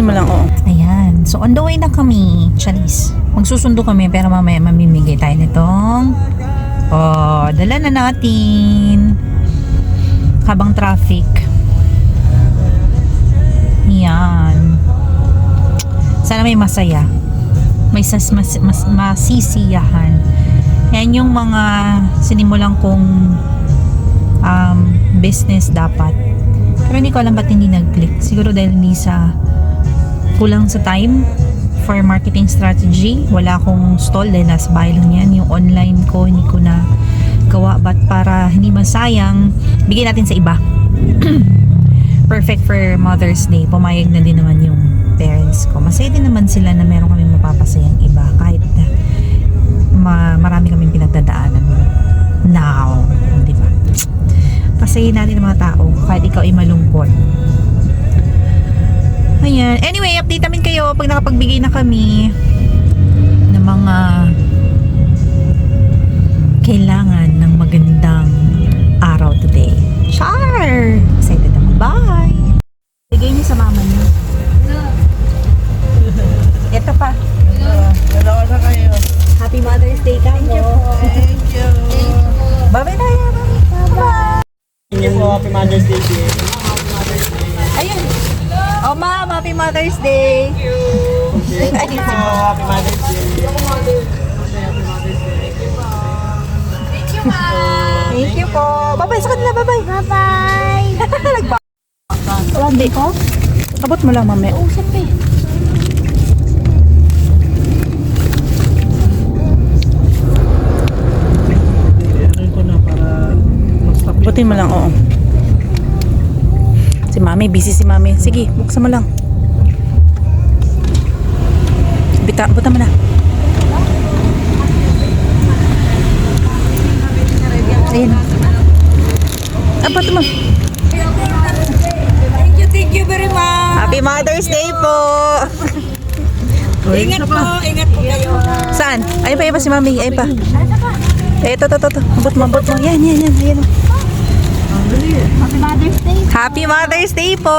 Abutin mo lang, oo. Ayan. So, on the way na kami. Charis. Magsusundo kami pero mamaya mamimigay tayo nitong dala na natin. Habang traffic. Yan. Sana may masaya. May masisiyahan. Yan yung mga sinimulan kong business dapat. Pero hindi ko alam ba't hindi nag-click. Siguro dahil hindi sa kulang sa time for marketing strategy. Wala akong stall dahil nasa bahay lang yan. Yung online ko hindi ko na gawa. But para hindi masayang, bigyan natin sa iba. Perfect for Mother's Day. Pumayag na din naman yung parents ko. Masaya din naman sila na meron kami mapapasayang iba. Kahit marami kaming pinagdadaanan now. Di ba? Pasayin natin ang mga tao kahit ikaw ay malungkot. Ayan. Anyway, update namin kayo pag nakapagbigay na kami ng mga kailangan ng magandang araw today. Char! Excited naman. Bye! Bigay niyo sa mama niyo. Ito pa. Dalawa na kayo. Happy Mother's Day. Thank you po. Thank you. Bye-bye tayo. Bye-bye. Thank you po. Happy Mother's Day. Ayun. Oh, ma'am, Happy Mother's Day. Thank you po. Happy Mother's Day. Thank you po. Bye-bye sa kanila. Bye-bye. Bye-bye! Hindi ko? Abot mo lang, mami. Oh, siyempre. Ito na para mag-stop. Abutin mo lang, oo. Si mami, busy si mami. Sige, buksan mo lang. Buta mo na. Ayun. Abot mo. Thank you very much! Happy Mother's Day po! Ingat po kayo. Saan? Ayun pa si mami. Ayun pa. Ito. Abot mo. Yan. Happy Mother's Day! Happy Mother's Day po!